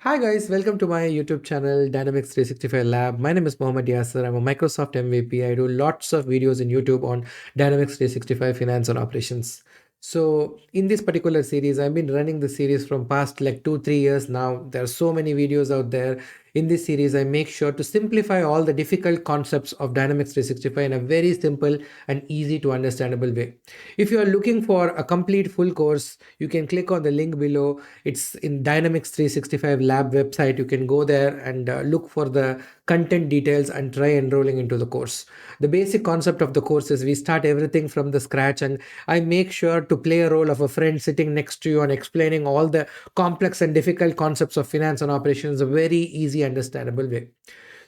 Hi guys, welcome to my YouTube channel Dynamics 365 Lab. My name is Mohammed Yasser. I'm a Microsoft MVP. I do lots of videos in YouTube on Dynamics 365 Finance and Operations. So in this particular series, I've been running the series from past like 2-3 years now. There are so many videos out there. In this series, I make sure to simplify all the difficult concepts of Dynamics 365 in a very simple and easy to understandable way. If you are looking for a complete full course, you can click on the link below. It's in Dynamics 365 Lab website. You can go there and look for the content details and try enrolling into the course. The basic concept of the course is we start everything from the scratch, and I make sure to play a role of a friend sitting next to you and explaining all the complex and difficult concepts of finance and operations in a very easy, understandable way.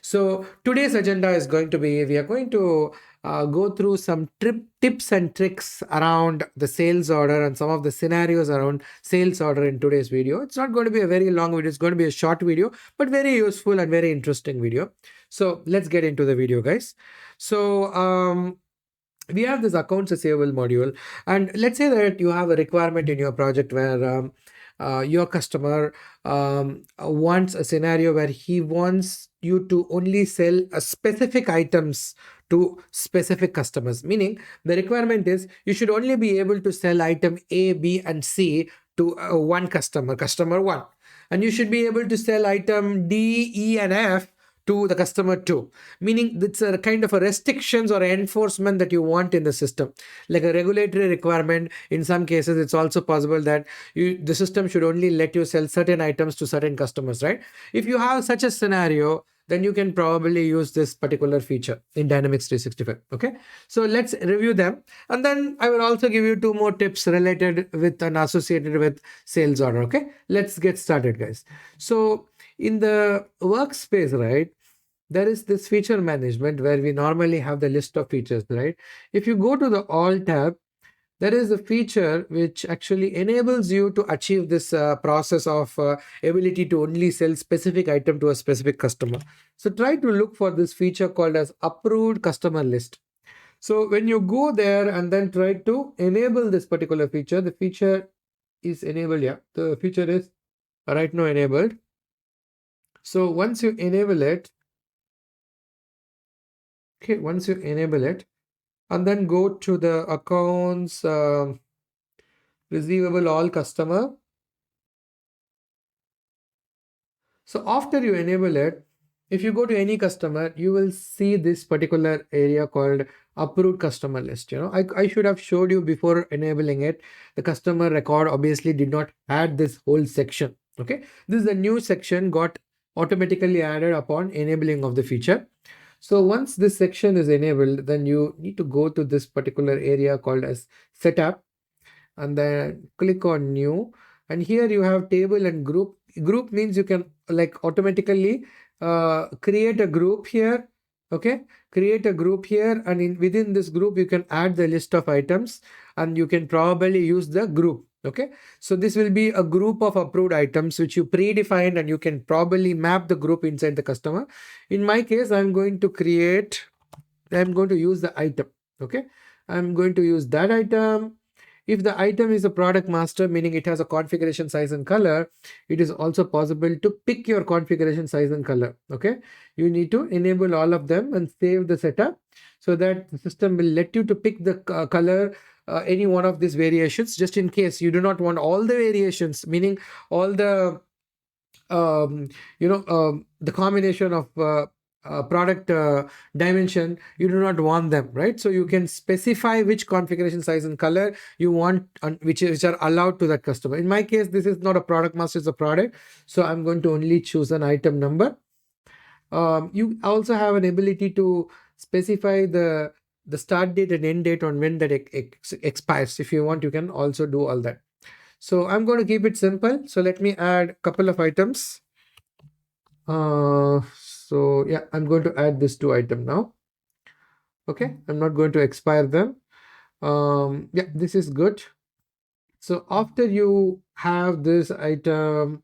So today's agenda is going to be we are going to go through some tips and tricks around the sales order and some of the scenarios around sales order in today's video. It's not going to be a very long video, it's going to be a short video, but very useful and very interesting video. So let's get into the video, guys. So we have this accounts receivable module, and let's say that you have a requirement in your project where your customer wants a scenario where he wants you to only sell a specific items to specific customers, meaning the requirement is you should only be able to sell item A, B, and C to one customer one, and you should be able to sell item D, E, and F to the customer too, meaning it's a kind of a restrictions or enforcement that you want in the system, like a regulatory requirement. In some cases it's also possible that the system should only let you sell certain items to certain customers, right? If you have such a scenario, then you can probably use this particular feature in Dynamics 365. Okay, so let's review them, and then I will also give you two more tips related with and associated with sales order. Okay, let's get started, guys. So in the workspace, right, there is this feature management where we normally have the list of features, right? If you go to the all tab, there is a feature which actually enables you to achieve this process of ability to only sell specific item to a specific customer. So try to look for this feature called as approved customer list. So when you go there and then try to enable this particular feature, the feature is enabled. Yeah, the feature is right now enabled. So once you enable it, okay, once you enable it, and then go to the accounts receivable all customer. So after you enable it, if you go to any customer, you will see this particular area called approved customer list. I should have showed you before enabling it. The customer record obviously did not add this whole section. Okay, this is a new section got automatically added upon enabling of the feature. So once this section is enabled, then you need to go to this particular area called as setup, and then click on new, and here you have table and group means you can like automatically create a group here. Okay, create a group here, and within this group you can add the list of items, and you can probably use the group. Okay, so this will be a group of approved items which you predefined, and you can probably map the group inside the customer. In my case, I'm going to use the item. Okay, I'm going to use that item. If the item is a product master, meaning it has a configuration size and color, it is also possible to pick your configuration size and color. Okay, you need to enable all of them and save the setup so that the system will let you to pick the color, any one of these variations, just in case you do not want all the variations, meaning all the um, the combination of product dimension. You do not want them, right? So you can specify which configuration size and color you want, which are allowed to that customer. In my case, this is not a product master, it's a product, so I'm going to only choose an item number. You also have an ability to specify the start date and end date on when that expires. If you want, you can also do all that. So I'm going to keep it simple. So let me add a couple of items. So yeah, I'm going to add this two item now. Okay, I'm not going to expire them. Yeah, this is good. So after you have this item,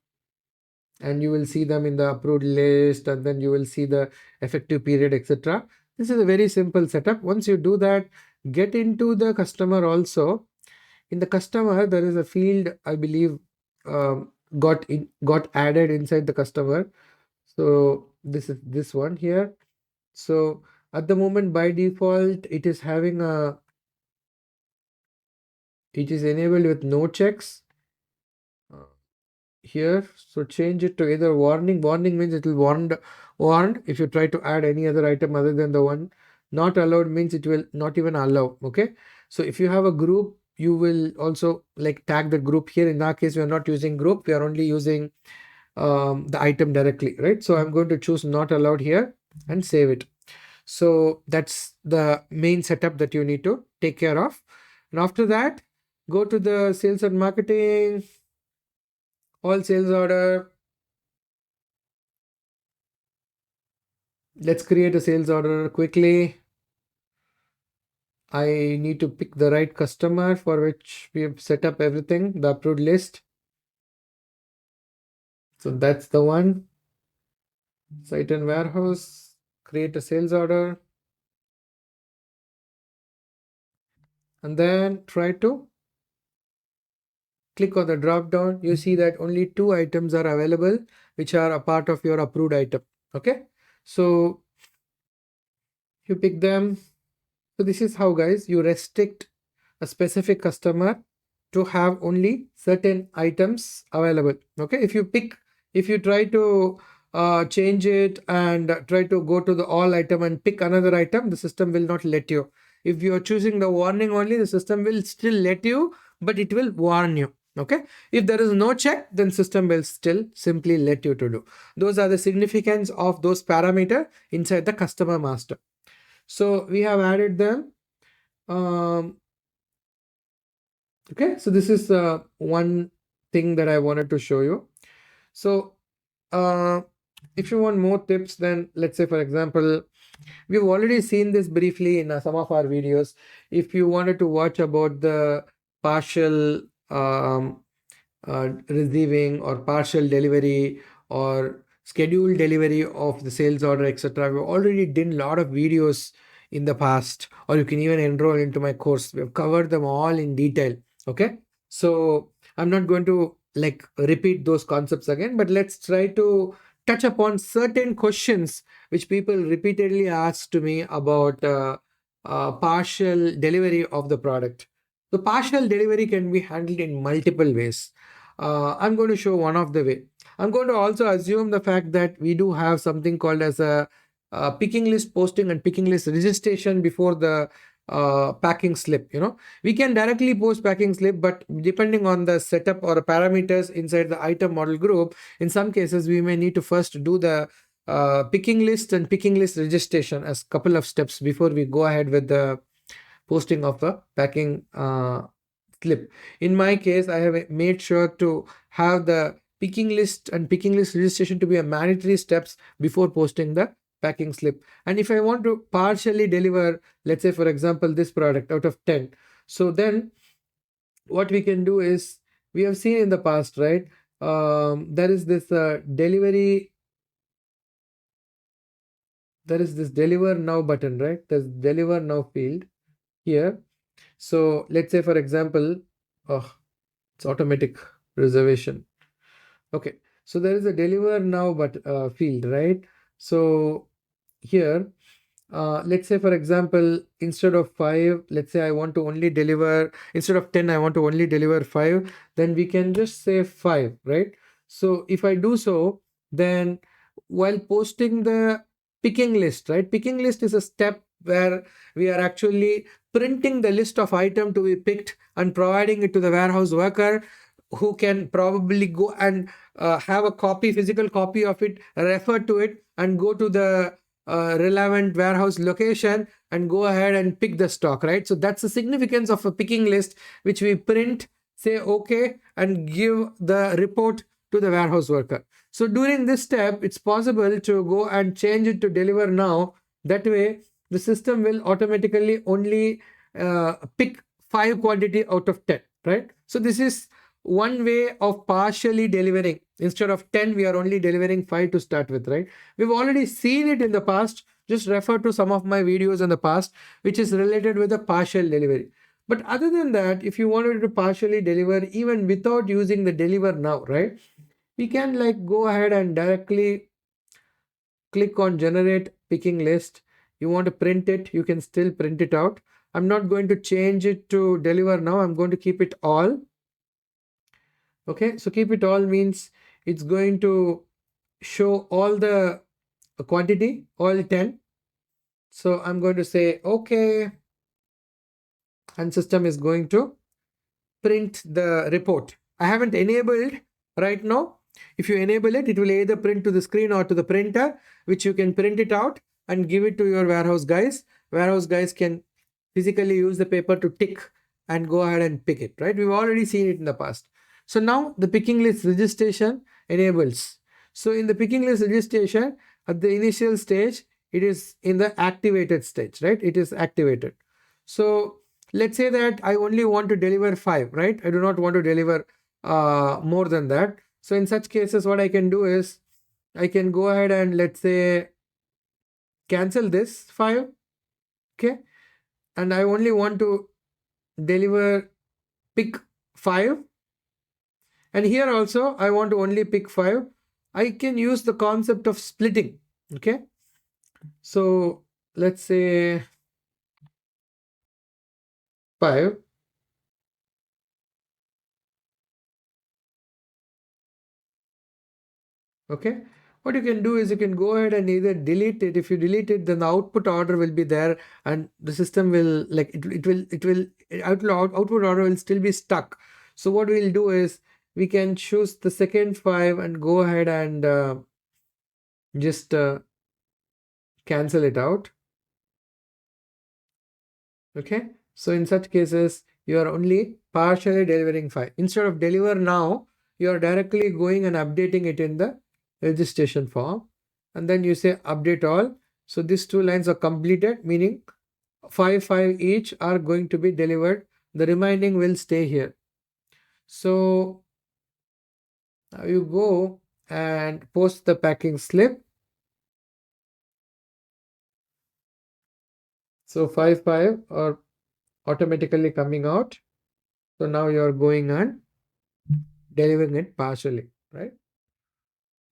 and you will see them in the approved list, and then you will see the effective period, etc. This is a very simple setup. Once you do that, get into the customer also. In the customer, there is a field, I believe, got added inside the customer. So this is this one here. So at the moment, by default, it is enabled with no checks here. So change it to either warning. Warning means it will warned if you try to add any other item other than the one. Not allowed means it will not even allow. Okay. So if you have a group, you will also like tag the group here. In our case, we are not using group. We are only using the item directly, right? So I'm going to choose not allowed here and save it. So that's the main setup that you need to take care of. And after that, go to the sales and marketing, all sales order. Let's create a sales order quickly. I need to pick the right customer for which we have set up everything, the approved list. So that's the one. Site and warehouse, create a sales order. And then try to click on the drop down. You see that only 2 items are available, which are a part of your approved item. Okay. So you pick them. So this is how, guys, you restrict a specific customer to have only certain items available. Okay. If you try to change it and try to go to the all item and pick another item, the system will not let you. If you are choosing the warning only, the system will still let you, but it will warn you. Okay. If there is no check, then system will still simply let you to do. Those are the significance of those parameter inside the customer master. So we have added them. Okay, so this is one thing that I wanted to show you. So if you want more tips, then let's say, for example, we've already seen this briefly in some of our videos. If you wanted to watch about the partial receiving or partial delivery or scheduled delivery of the sales order, etc., we've already done a lot of videos in the past, or you can even enroll into my course. We've covered them all in detail. Okay, so I'm not going to like repeat those concepts again, but let's try to touch upon certain questions which people repeatedly ask to me about partial delivery of the product. The partial delivery can be handled in multiple ways. I'm going to show one of the way. I'm going to also assume the fact that we do have something called as a picking list posting and picking list registration before the packing slip. We can directly post packing slip, but depending on the setup or parameters inside the item model group, in some cases we may need to first do the picking list and picking list registration as couple of steps before we go ahead with the posting of a packing slip. In my case, I have made sure to have the picking list and picking list registration to be a mandatory steps before posting the packing slip. And if I want to partially deliver, let's say, for example, this product out of 10, so then what we can do is, we have seen in the past, right? There is this delivery, there is this deliver now button, right? There's deliver now field here. So let's say, for example, oh, it's automatic reservation. Okay, so there is a deliver now but field, right? So here, let's say, for example, instead of 5, let's say I want to only deliver, instead of 10, I want to only deliver 5, then we can just say 5, right? So if I do so, then while posting the picking list, right? Picking list is a step where we are actually printing the list of item to be picked and providing it to the warehouse worker, who can probably go and have a physical copy of it, refer to it, and go to the relevant warehouse location and go ahead and pick the stock, right? So that's the significance of a picking list, which we print, say okay, and give the report to the warehouse worker. So during this step, it's possible to go and change it to deliver now. That way, the system will automatically only pick 5 quantity out of 10, right? So this is one way of partially delivering. Instead of 10, we are only delivering 5 to start with, right? We've already seen it in the past. Just refer to some of my videos in the past, which is related with the partial delivery. But other than that, if you wanted to partially deliver even without using the deliver now, right? We can like go ahead and directly click on generate picking list. You want to print it, you can still print it out. I'm not going to change it to deliver now. I'm going to keep it all. Okay, so keep it all means it's going to show all the quantity, all 10. So I'm going to say okay, and system is going to print the report. I haven't enabled right now. If you enable it, it will either print to the screen or to the printer, which you can print it out and give it to your warehouse guys. Warehouse guys can physically use the paper to tick and go ahead and pick it, right? We've already seen it in the past. So now the picking list registration enables. So in the picking list registration, at the initial stage, it is in the activated stage, right? It is activated. So let's say that I only want to deliver 5, right? I do not want to deliver more than that. So in such cases, what I can do is I can go ahead and let's say cancel this 5, okay? And I only want to deliver pick 5. And here also I want to only pick 5. I can use the concept of splitting, okay? So let's say 5. Okay, what you can do is you can go ahead and either delete it. If you delete it, then the output order will be there, and the system will like output order will still be stuck. So what we'll do is we can choose the second 5 and go ahead and just cancel it out. Okay, so in such cases you are only partially delivering 5. Instead of deliver now, you are directly going and updating it in the registration form, and then you say update all. So these 2 lines are completed, meaning 5 each are going to be delivered. The remaining will stay here. So now you go and post the packing slip. So 5 are automatically coming out. So now you are going and delivering it partially, right?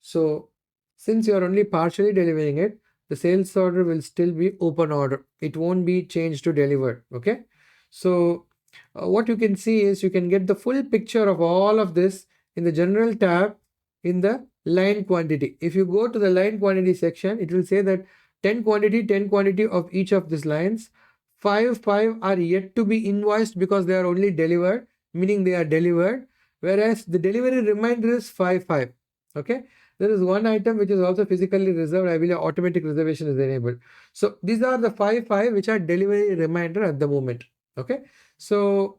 So since you are only partially delivering it, the sales order will still be open order. It won't be changed to delivered. Okay. So what you can see is you can get the full picture of all of this in the general tab in the line quantity. If you go to the line quantity section, it will say that 10 quantity of each of these lines. 5 are yet to be invoiced because they are only delivered, meaning they are delivered. Whereas the delivery reminder is 5. Okay. There is one item which is also physically reserved. I believe automatic reservation is enabled. So these are the 5 which are delivery reminder at the moment. Okay. So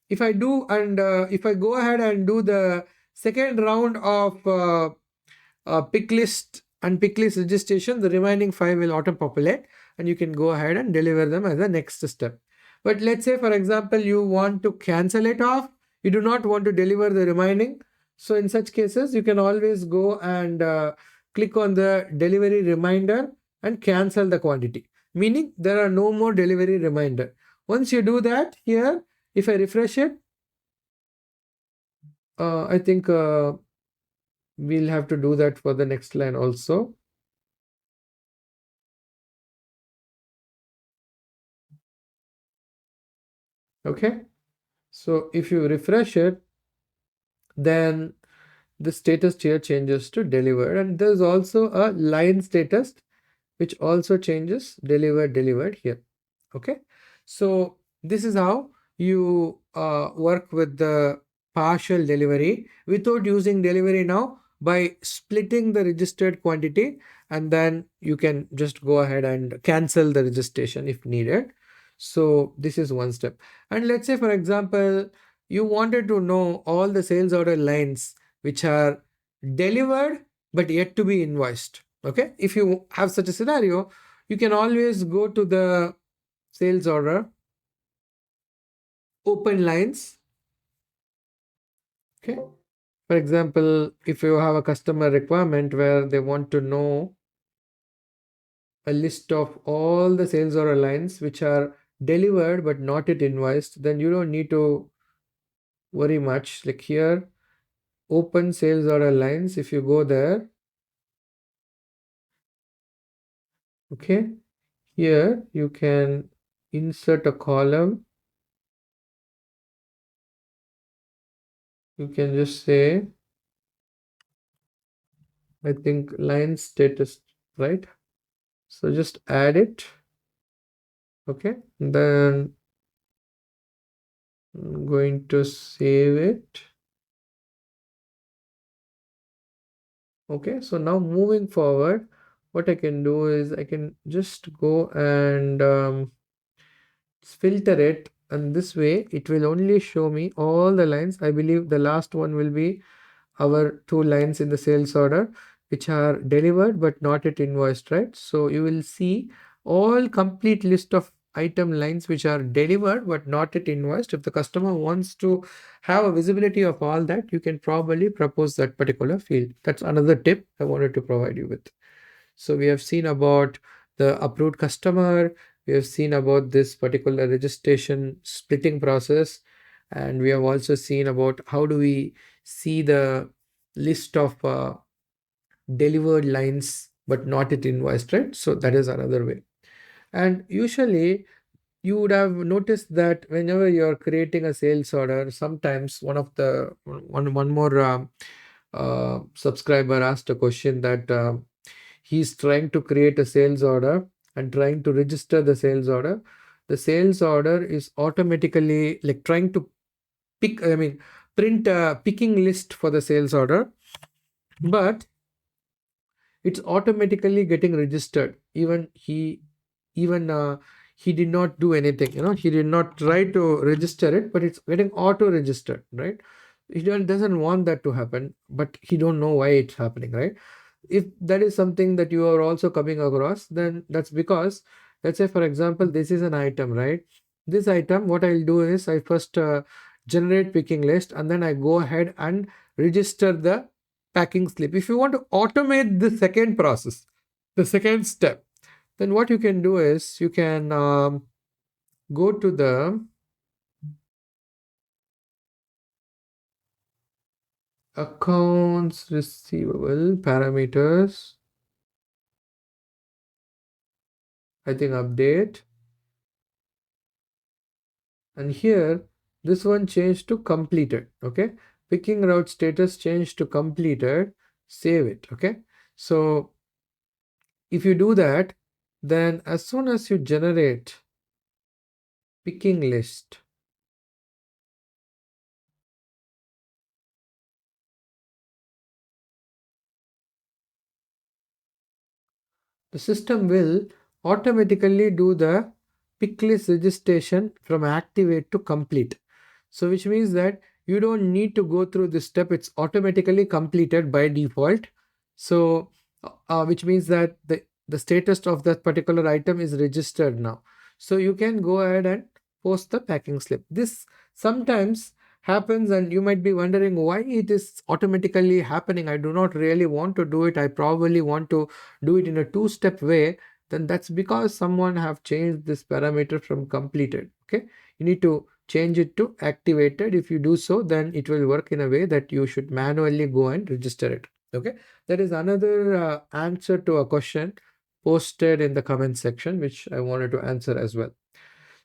if I do and if I go ahead and do the second round of pick list and pick list registration, the remaining 5 will auto populate and you can go ahead and deliver them as a next step. But let's say, for example, you want to cancel it off. You do not want to deliver the remaining. So in such cases, you can always go and click on the delivery reminder and cancel the quantity, meaning there are no more delivery reminder. Once you do that here, if I refresh it, I think we'll have to do that for the next line also. Okay. So if you refresh it, then the status here changes to delivered, and there's also a line status which also changes delivered here. Okay, so this is how you work with the partial delivery without using delivery now, by splitting the registered quantity, and then you can just go ahead and cancel the registration if needed. So this is one step. And let's say, for example, you wanted to know all the sales order lines which are delivered but yet to be invoiced. Okay, if you have such a scenario, you can always go to the sales order, open lines. Okay, for example, if you have a customer requirement where they want to know a list of all the sales order lines which are delivered but not yet invoiced, then you don't need to worry much. Like here, open sales order lines, if you go there, okay, here you can insert a column. You can just say, I think line status, right? So just add it. Okay, then I'm going to save it. Okay, so now moving forward, what I can do is I can just go and filter it, and this way it will only show me all the lines. I believe the last one will be our two lines in the sales order which are delivered but not yet invoiced, right? So you will see all complete list of item lines which are delivered but not yet invoiced. If the customer wants to have a visibility of all that, you can probably propose that particular field. That's another tip I wanted to provide you with. So we have seen about the approved customer, we have seen about this particular registration splitting process, and we have also seen about how do we see the list of delivered lines but not yet invoiced, right? So that is another way. And usually you would have noticed that whenever you're creating a sales order, sometimes one more subscriber asked a question that he's trying to create a sales order and trying to register the sales order. The sales order is automatically like trying to print a picking list for the sales order, but it's automatically getting registered. Even he did not do anything, he did not try to register it, but it's getting auto registered, right? Doesn't want that to happen, but he don't know why it's happening, right? If that is something that you are also coming across, then that's because, let's say for example, this is an item, right? This item, what I'll do is I first generate picking list, and then I go ahead and register the packing slip. If you want to automate the second process, the second step, then what you can do is you can go to the accounts receivable parameters, I think update, and here this one changed to completed. Okay, picking route status changed to completed. Save it. Okay, so if you do that, then as soon as you generate picking list, the system will automatically do the pick list registration from activate to complete. So which means that you don't need to go through this step. It's automatically completed by default. So which means that the status of that particular item is registered now. So you can go ahead and post the packing slip. This sometimes happens and you might be wondering why it is automatically happening. I do not really want to do it. I probably want to do it in a two-step way. Then that's because someone have changed this parameter from completed. Okay, you need to change it to activated. If you do so, then it will work in a way that you should manually go and register it. Okay, that is another answer to a question posted in the comment section, which I wanted to answer as well.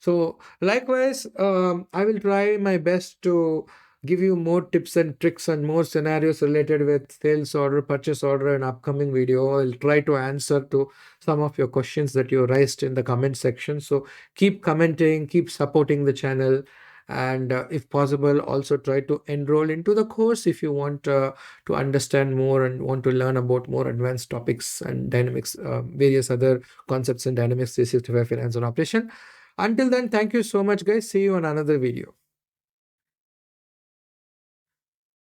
So likewise, I will try my best to give you more tips and tricks and more scenarios related with sales order, purchase order in upcoming video. I'll try to answer to some of your questions that you raised in the comment section. So keep commenting, keep supporting the channel, and if possible, also try to enroll into the course if you want to understand more and want to learn about more advanced topics and dynamics, various other concepts in Dynamics 365 Finance and Operation. Until then, thank you so much, guys. See you on another video.